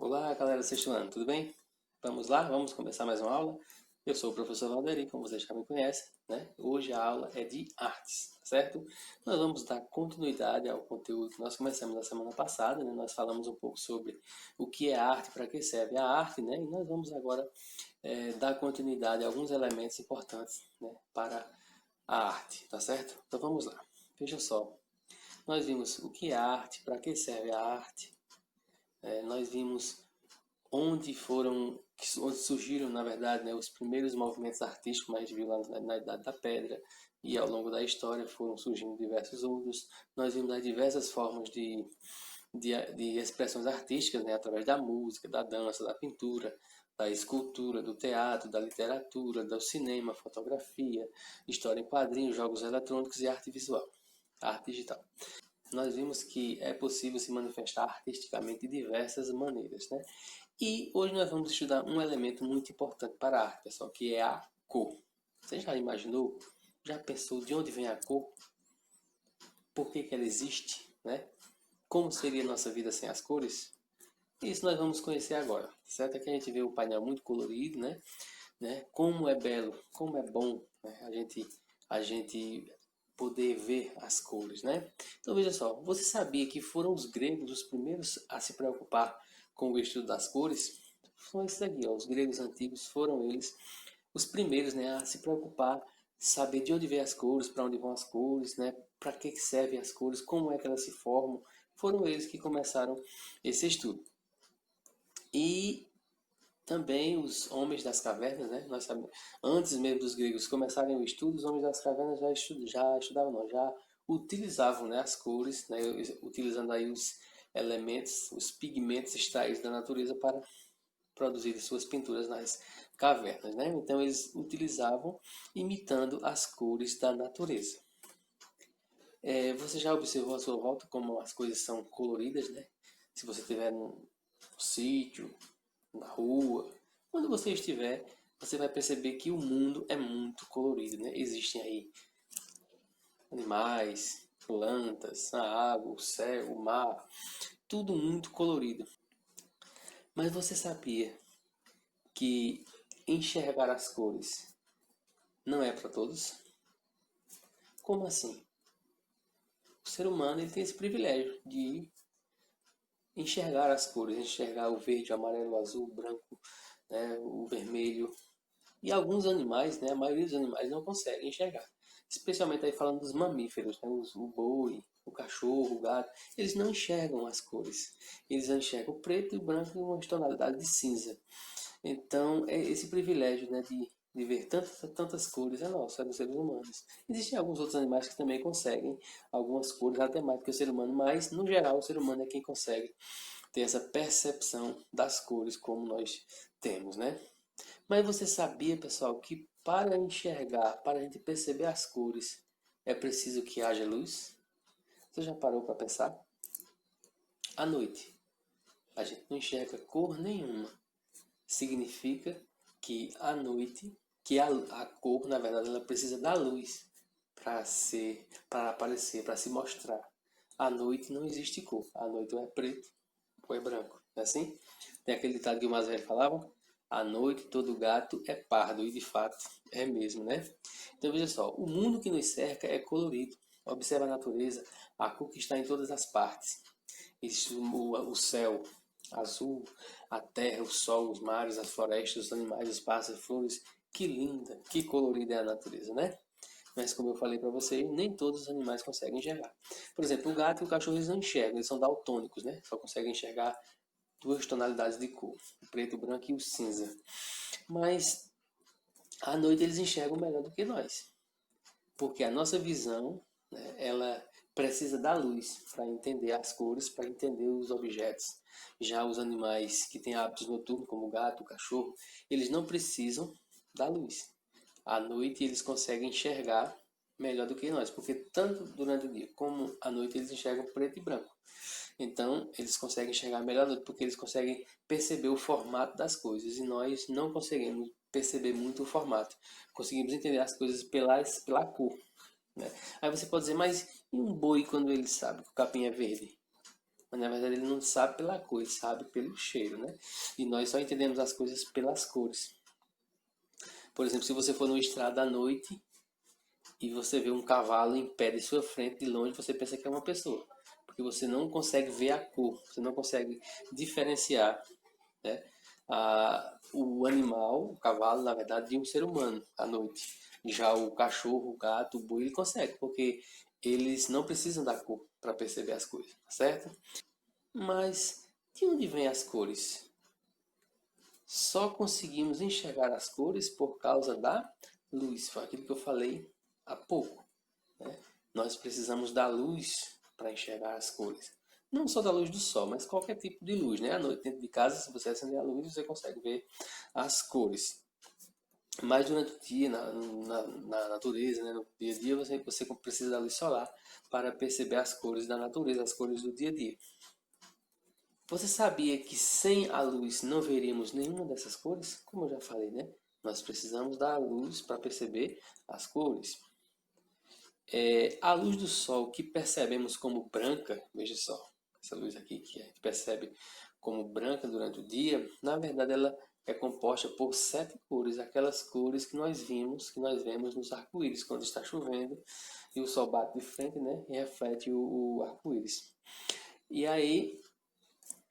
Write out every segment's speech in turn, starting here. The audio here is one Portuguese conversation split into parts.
Olá, galera do sexto ano, tudo bem? Vamos lá, vamos começar mais uma aula. Eu sou o professor Valderi, como vocês já me conhecem, né? Hoje a aula é de artes, certo? Nós vamos dar continuidade ao conteúdo que nós começamos na semana passada, né? Nós falamos um pouco sobre o que é arte, para que serve a arte, né? E nós vamos agora dar continuidade a alguns elementos importantes, né, para a arte, tá certo? Então vamos lá. Veja só, nós vimos o que é arte, para que serve a arte, nós vimos onde surgiram, na verdade, né, os primeiros movimentos artísticos, como a gente viu lá na Idade da Pedra, e ao longo da história foram surgindo diversos outros. Nós vimos as diversas formas de expressões artísticas, né, através da música, da dança, da pintura, da escultura, do teatro, da literatura, do cinema, fotografia, história em quadrinhos, jogos eletrônicos e arte visual, arte digital. Nós vimos que é possível se manifestar artisticamente de diversas maneiras, né? E hoje nós vamos estudar um elemento muito importante para a arte, pessoal, que é a cor. Você já imaginou? Já pensou de onde vem a cor? Por que ela existe? Né? Como seria a nossa vida sem as cores? Isso nós vamos conhecer agora. Certo? Aqui a gente vê o painel muito colorido, né? Como é belo, como é bom, né? a gente poder ver as cores, né? Então veja só, você sabia que foram os gregos os primeiros a se preocupar com o estudo das cores? São esses aqui, ó, os gregos antigos foram eles os primeiros, né, a se preocupar, saber de onde vêm as cores, para onde vão as cores, né, para que servem as cores, como é que elas se formam. Foram eles que começaram esse estudo. E também os homens das cavernas, né? Nós sabemos, antes mesmo dos gregos começarem o estudo, os homens das cavernas já estudavam, não, já utilizavam, né, as cores, né, utilizando aí os elementos, os pigmentos extraídos da natureza para produzir suas pinturas nas cavernas, né? Então eles utilizavam imitando as cores da natureza. Você já observou à sua volta como as coisas são coloridas, né? Se você estiver no sítio, na rua, quando você estiver, você vai perceber que o mundo é muito colorido, né? Existem aí animais, plantas, a água, o céu, o mar, tudo muito colorido. Mas você sabia que enxergar as cores não é para todos? Como assim? O ser humano ele tem esse privilégio de enxergar as cores, enxergar o verde, o amarelo, o azul, o branco, né, o vermelho. E alguns animais, né, a maioria dos animais não conseguem enxergar. Especialmente aí falando dos mamíferos, né, o boi, o cachorro, o gato, eles não enxergam as cores. Eles enxergam o preto e o branco em uma tonalidade de cinza. Então, é esse privilégio, né, de ver tantas cores é nosso, é dos seres humanos. Existem alguns outros animais que também conseguem algumas cores até mais do que o ser humano, mas no geral o ser humano é quem consegue ter essa percepção das cores como nós temos, né? Mas você sabia, pessoal, que para enxergar, para a gente perceber as cores, é preciso que haja luz? Você já parou para pensar? À noite, a gente não enxerga cor nenhuma. Significa que à noite, que a cor, na verdade, ela precisa da luz para aparecer, para se mostrar. À noite não existe cor. À noite ou é preto ou é branco. Não é assim? Tem aquele ditado que o mais velho falava: à noite todo gato é pardo. E de fato é mesmo, né? Então veja só, o mundo que nos cerca é colorido. Observa a natureza, a cor que está em todas as partes. Isso, o céu azul, a terra, o sol, os mares, as florestas, os animais, os pássaros, flores. Que linda, que colorida é a natureza, né? Mas como eu falei para você, nem todos os animais conseguem enxergar. Por exemplo, o gato e o cachorro eles não enxergam, eles são daltônicos, né? Só conseguem enxergar duas tonalidades de cor, o preto, o branco e o cinza. Mas à noite eles enxergam melhor do que nós, porque a nossa visão, né, ela precisa da luz para entender as cores, para entender os objetos. Já os animais que têm hábitos noturnos, como o gato, o cachorro, eles não precisam da luz. À noite eles conseguem enxergar melhor do que nós, porque tanto durante o dia como à noite eles enxergam preto e branco. Então eles conseguem enxergar melhor à noite porque eles conseguem perceber o formato das coisas e nós não conseguimos perceber muito o formato. Conseguimos entender as coisas pela cor, né? Aí você pode dizer, mas e um boi quando ele sabe que o capim é verde? mas na verdade ele não sabe pela cor, ele sabe pelo cheiro, né? E nós só entendemos as coisas pelas cores. Por exemplo, se você for numa estrada à noite e você vê um cavalo em pé de sua frente, de longe você pensa que é uma pessoa, porque você não consegue ver a cor, você não consegue diferenciar, né, o animal, o cavalo, na verdade, de um ser humano à noite. Já o cachorro, o gato, o boi, ele consegue, porque eles não precisam da cor para perceber as coisas, certo? Mas de onde vêm as cores? Só conseguimos enxergar as cores por causa da luz. Foi aquilo que eu falei há pouco, né? Nós precisamos da luz para enxergar as cores. Não só da luz do sol, mas qualquer tipo de luz, né? À noite, dentro de casa, se você acender a luz, você consegue ver as cores. Mas durante o dia, na natureza, né? No dia a dia, você precisa da luz solar para perceber as cores da natureza, as cores do dia a dia. Você sabia que sem a luz não veríamos nenhuma dessas cores? Como eu já falei, né? Nós precisamos da luz para perceber as cores. A luz do sol que percebemos como branca, veja só, essa luz aqui que a gente percebe como branca durante o dia, na verdade ela é composta por 7 cores, aquelas cores que nós vemos nos arco-íris quando está chovendo e o sol bate de frente, né, e reflete o arco-íris. E aí,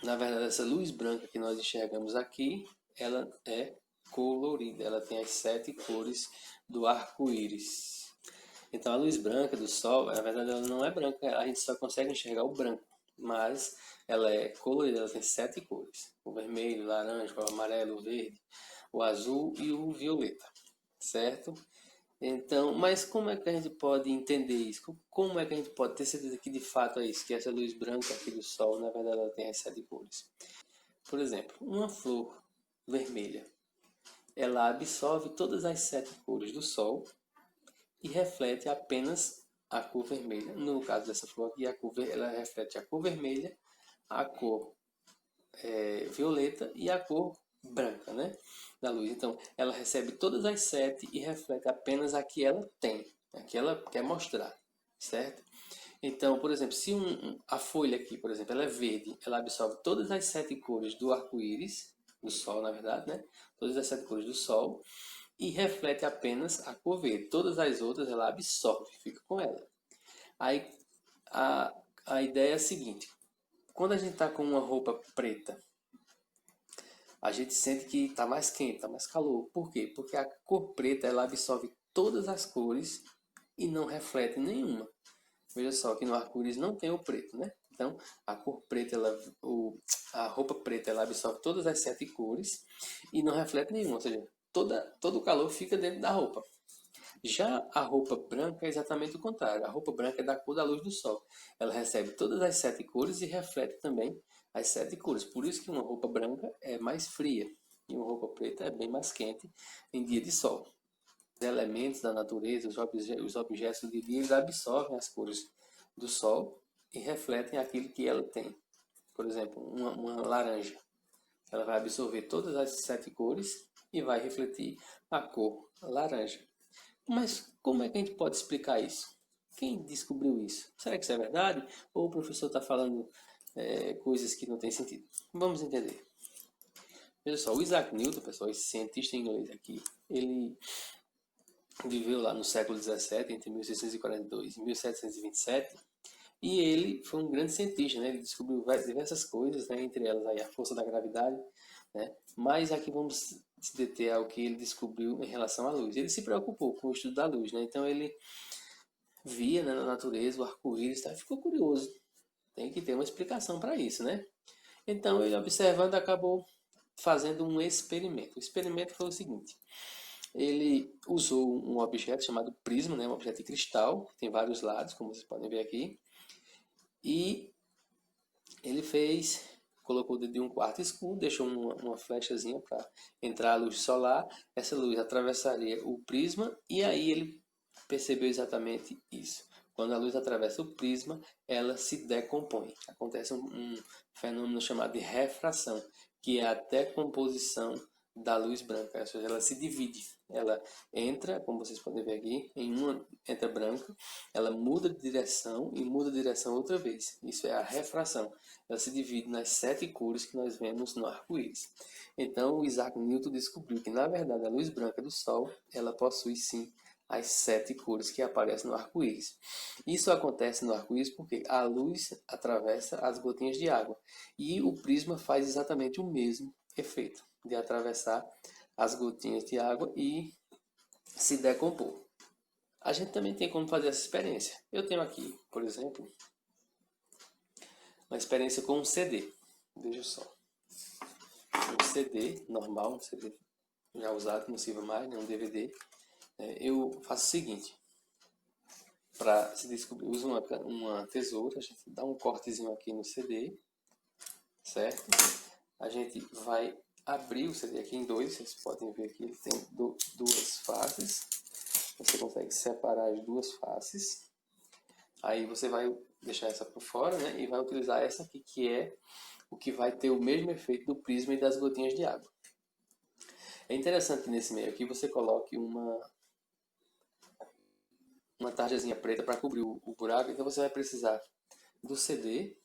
na verdade, essa luz branca que nós enxergamos aqui, ela é colorida, ela tem as 7 cores do arco-íris. Então a luz branca do sol, na verdade ela não é branca, a gente só consegue enxergar o branco, mas ela é colorida, ela tem 7 cores: o vermelho, o laranja, o amarelo, o verde, o azul e o violeta, certo? Então, mas como é que a gente pode entender isso? Como é que a gente pode ter certeza que de fato é isso, que essa luz branca aqui do sol, na verdade ela tem as 7 cores? Por exemplo, uma flor vermelha, ela absorve todas as 7 cores do sol e reflete apenas a cor vermelha. No caso dessa flor aqui, ela reflete a cor vermelha, a cor violeta e a cor branca, né, da luz. Então, ela recebe todas as 7 e reflete apenas a que ela tem, a que ela quer mostrar, certo? Então, por exemplo, se a folha aqui, por exemplo, ela é verde, ela absorve todas as 7 cores do arco-íris, do sol, na verdade, né? Todas as 7 cores do sol, e reflete apenas a cor verde. Todas as outras ela absorve, fica com ela. Aí a, a ideia é a seguinte: quando a gente está com uma roupa preta, a gente sente que está mais quente, está mais calor. Por quê? Porque a cor preta ela absorve todas as cores e não reflete nenhuma. Veja só que no arco-íris não tem o preto, né? Então a cor preta, a roupa preta ela absorve todas as 7 cores e não reflete nenhuma, ou seja, todo o calor fica dentro da roupa. Já a roupa branca é exatamente o contrário. A roupa branca é da cor da luz do sol. Ela recebe todas as 7 cores e reflete também as 7 cores. Por isso que uma roupa branca é mais fria e uma roupa preta é bem mais quente em dia de sol. Os elementos da natureza, os objetos do dia a dia, eles absorvem as cores do sol e refletem aquilo que ela tem. Por exemplo, uma laranja. Ela vai absorver todas as 7 cores e vai refletir a cor laranja. Mas como é que a gente pode explicar isso? Quem descobriu isso? Será que isso é verdade? Ou o professor está falando coisas que não têm sentido? Vamos entender. Veja só, o Isaac Newton, pessoal, esse cientista inglês aqui, ele viveu lá no século XVII, entre 1642 e 1727, e ele foi um grande cientista, né? Ele descobriu diversas coisas, né? Entre elas aí a força da gravidade, né? Mas aqui vamos se deter ao que ele descobriu em relação à luz. Ele se preocupou com o estudo da luz, né? Então ele via, né, na natureza o arco-íris, tá? Ficou curioso. Tem que ter uma explicação para isso, né? Então ele observando acabou fazendo um experimento. O experimento foi o seguinte: ele usou um objeto chamado prisma, né, um objeto de cristal, que tem vários lados, como vocês podem ver aqui, e ele colocou dentro de um quarto escuro, deixou uma flechazinha para entrar a luz solar, essa luz atravessaria o prisma e aí ele percebeu exatamente isso. Quando a luz atravessa o prisma, ela se decompõe. Acontece um fenômeno chamado de refração, que é a decomposição da luz branca, ou seja, ela se divide. Ela entra, como vocês podem ver aqui, em uma entra branca, ela muda de direção e muda de direção outra vez. Isso é a refração. Ela se divide nas 7 cores que nós vemos no arco-íris. Então, o Isaac Newton descobriu que, na verdade, a luz branca do Sol, ela possui sim as 7 cores que aparecem no arco-íris. Isso acontece no arco-íris porque a luz atravessa as gotinhas de água e o prisma faz exatamente o mesmo efeito de atravessar as gotinhas de água e se decompor. A gente também tem como fazer essa experiência. Eu tenho aqui, por exemplo, uma experiência com um CD. Veja só. Um CD normal, um CD já usado, que não sirva mais, né? Um DVD. Eu faço o seguinte. Para se descobrir, uso uma tesoura, a gente dá um cortezinho aqui no CD, certo? A gente vai abrir o CD aqui em dois, vocês podem ver que ele tem duas faces. Você consegue separar as duas faces. Aí você vai deixar essa por fora, né? E vai utilizar essa aqui, que é o que vai ter o mesmo efeito do prisma e das gotinhas de água. É interessante que nesse meio aqui você coloque uma tarjazinha preta para cobrir o buraco. Então você vai precisar do CD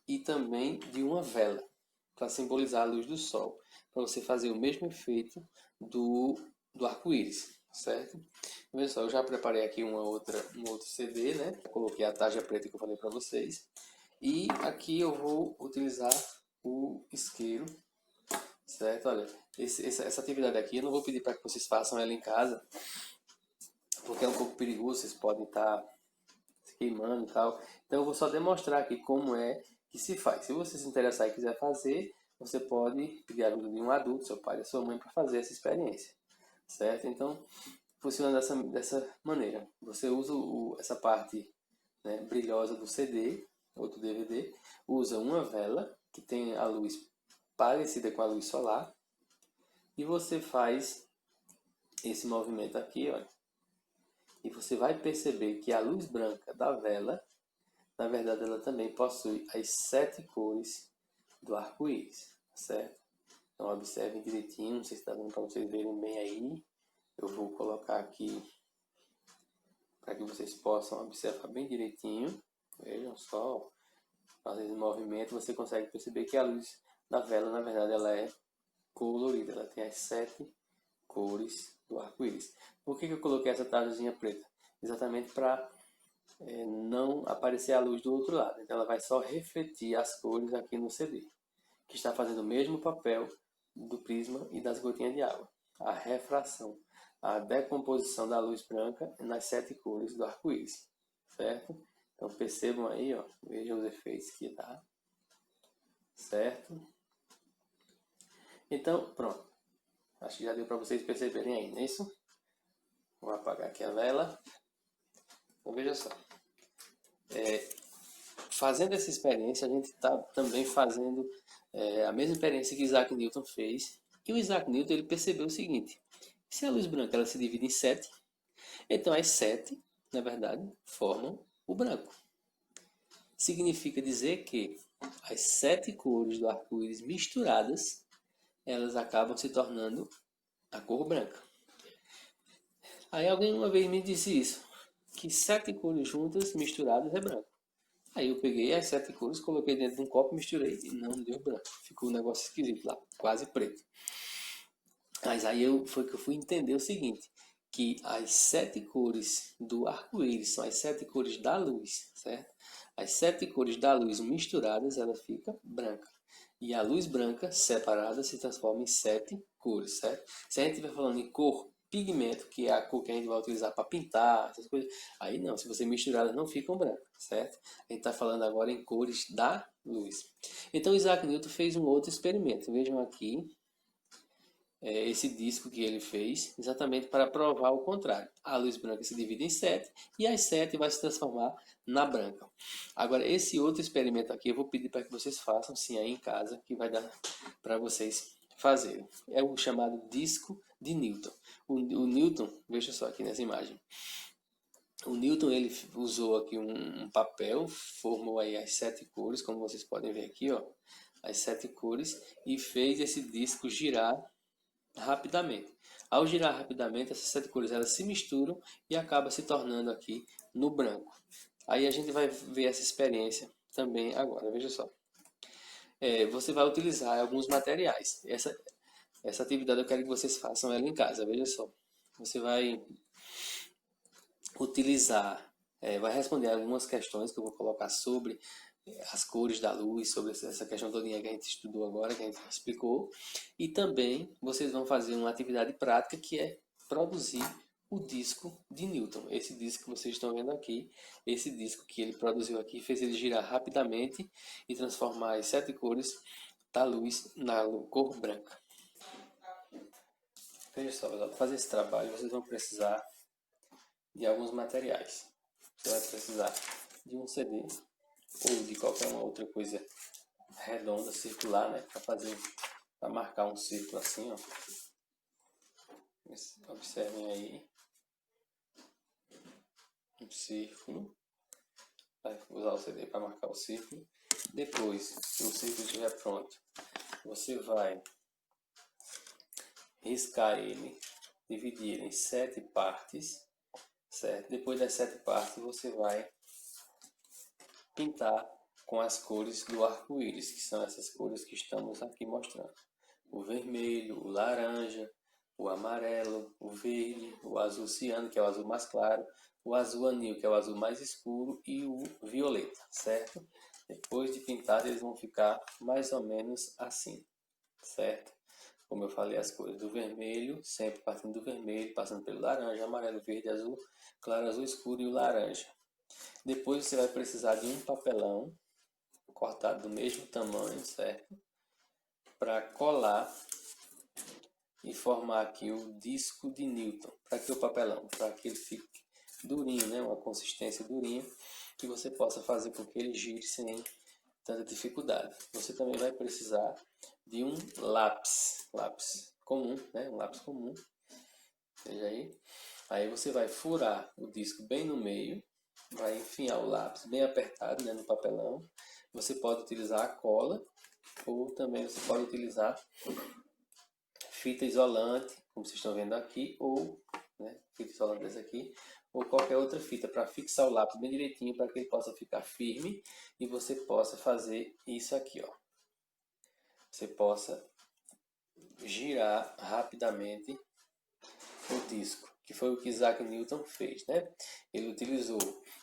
e também de uma vela para simbolizar a luz do sol, para você fazer o mesmo efeito do arco-íris, certo? Veja só, eu já preparei aqui um outro CD, né? Coloquei a tarja preta que eu falei para vocês. E aqui eu vou utilizar o isqueiro, certo? Olha, essa atividade aqui eu não vou pedir para que vocês façam ela em casa, porque é um pouco perigoso, vocês podem estar se queimando e tal. Então eu vou só demonstrar aqui como é que se faz. Se você se interessar e quiser fazer, você pode pedir a ajuda de um adulto, seu pai, sua mãe, para fazer essa experiência, certo? Então funciona dessa maneira. Você usa essa parte, né, brilhosa do CD ou do DVD, usa uma vela que tem a luz parecida com a luz solar e você faz esse movimento aqui, olha. E você vai perceber que a luz branca da vela, na verdade, ela também possui as 7 cores do arco-íris, certo? Então observem direitinho, não sei se está dando para vocês verem bem aí. Eu vou colocar aqui para que vocês possam observar bem direitinho. Vejam só, fazendo movimento, você consegue perceber que a luz da vela, na verdade, ela é colorida. Ela tem as 7 cores do arco-íris. Por que eu coloquei essa tarjazinha preta? Exatamente para não aparecer a luz do outro lado. Então ela vai só refletir as cores aqui no CD, que está fazendo o mesmo papel do prisma e das gotinhas de água. A refração, a decomposição da luz branca nas 7 cores do arco-íris, certo? Então percebam aí, ó, vejam os efeitos que dá, certo? Então, pronto. Acho que já deu para vocês perceberem aí, não é isso? Vou apagar aqui a vela. Então veja só. Fazendo essa experiência, a gente está também fazendo a mesma experiência que Isaac Newton fez. E o Isaac Newton ele percebeu o seguinte: se a luz branca ela se divide em 7, então as 7, na verdade, formam o branco. Significa dizer que as 7 cores do arco-íris misturadas, elas acabam se tornando a cor branca. Aí alguém uma vez me disse isso, que 7 cores juntas, misturadas, é branco. Aí eu peguei as 7 cores, coloquei dentro de um copo, misturei e não deu branco. Ficou um negócio esquisito lá, quase preto. Mas aí foi que eu fui entender o seguinte, que as 7 cores do arco-íris são as 7 cores da luz, certo? As 7 cores da luz misturadas, ela fica branca. E a luz branca separada se transforma em 7 cores, certo? Se a gente estiver falando em cor pigmento, que é a cor que a gente vai utilizar para pintar, essas coisas, aí não, se você misturar elas não ficam brancas, certo? A gente está falando agora em cores da luz. Então Isaac Newton fez um outro experimento. Vejam aqui esse disco que ele fez, exatamente para provar o contrário. A luz branca se divide em 7 e as 7 vai se transformar na branca. Agora, esse outro experimento aqui eu vou pedir para que vocês façam sim aí em casa, que vai dar para vocês fazerem. É o chamado disco de Newton. O Newton, veja só aqui nessa imagem. O Newton ele usou aqui um papel, formou aí as 7 cores, como vocês podem ver aqui, ó. as 7 cores e fez esse disco girar rapidamente. Ao girar rapidamente, essas 7 cores elas se misturam e acaba se tornando aqui no branco. Aí a gente vai ver essa experiência também agora, veja só. Você vai utilizar alguns materiais. Essa atividade eu quero que vocês façam ela em casa, veja só. Você vai utilizar, vai responder algumas questões que eu vou colocar sobre as cores da luz, sobre essa questão todinha que a gente estudou agora, que a gente explicou. E também vocês vão fazer uma atividade prática que é produzir o disco de Newton. Esse disco que vocês estão vendo aqui, esse disco que ele produziu aqui, fez ele girar rapidamente e transformar as 7 cores da luz na cor branca. Veja só, para fazer esse trabalho vocês vão precisar de alguns materiais. Você vai precisar de um CD ou de qualquer uma outra coisa redonda, circular, né? Para marcar um círculo assim, ó. Observem aí. Um círculo. Vai usar o CD para marcar o círculo. Depois que o círculo estiver pronto, você vai riscar ele, dividir em 7 partes, certo? Depois das 7 partes você vai pintar com as cores do arco-íris, que são essas cores que estamos aqui mostrando. O vermelho, o laranja, o amarelo, o verde, o azul ciano, que é o azul mais claro, o azul anil, que é o azul mais escuro, e o violeta, certo? Depois de pintado, eles vão ficar mais ou menos assim, certo? Como eu falei, as cores do vermelho, sempre partindo do vermelho, passando pelo laranja, amarelo, verde, azul, claro, azul escuro e o laranja. Depois você vai precisar de um papelão cortado do mesmo tamanho, certo? Para colar e formar aqui o disco de Newton. Para que o papelão? Para que ele fique durinho, né? Uma consistência durinha, que você possa fazer com que ele gire sem tanta dificuldade. Você também vai precisar de um lápis comum, né? Um lápis comum. Veja aí. Aí você vai furar o disco bem no meio, vai enfiar o lápis bem apertado, né, no papelão. Você pode utilizar a cola ou também você pode utilizar fita isolante, como vocês estão vendo aqui, ou fita isolante dessa aqui, ou qualquer outra fita para fixar o lápis bem direitinho para que ele possa ficar firme e você possa fazer isso aqui, ó. Você possa girar rapidamente o disco, que foi o que Isaac Newton fez, né? Ele utilizou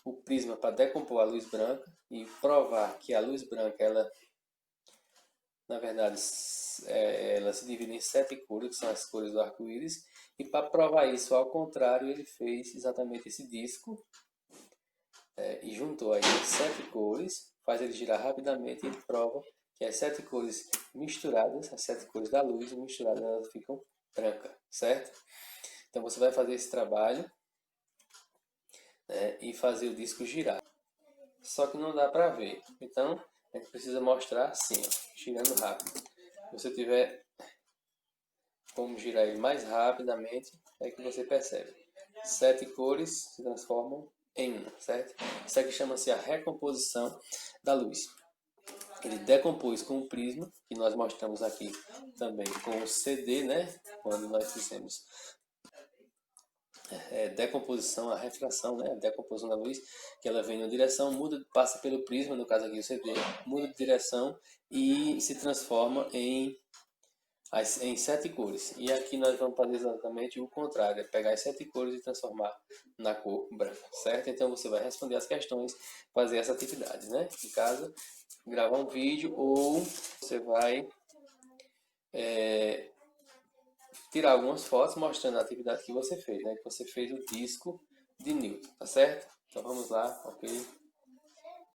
o prisma para decompor a luz branca e provar que a luz branca, ela, na verdade, ela se divide em 7 cores, que são as cores do arco-íris, e para provar isso ao contrário, ele fez exatamente esse disco e juntou aí 7 cores, faz ele girar rapidamente e ele prova que as 7 cores misturadas, as 7 cores da luz misturadas, elas ficam brancas, certo? Então você vai fazer esse trabalho, né, e fazer o disco girar. Só que não dá para ver, então a gente precisa mostrar assim, ó, girando rápido. Se você tiver como girar ele mais rapidamente, é que você percebe. 7 cores se transformam em uma, certo? Isso aqui chama-se a recomposição da luz. Ele decompôs com o prisma, que nós mostramos aqui também com o CD, né? Quando nós fizemos decomposição, a refração, né? A decomposição da luz, que ela vem na direção, muda, passa pelo prisma, no caso aqui o CD, muda de direção e se transforma em 7 cores. E aqui nós vamos fazer exatamente o contrário, é pegar as 7 cores e transformar na cor branca, certo? Então você vai responder as questões, fazer essa atividade, né? Em casa, gravar um vídeo ou você vai tirar algumas fotos mostrando a atividade que você fez, né? Que você fez o disco de Newton, tá certo? Então vamos lá, ok?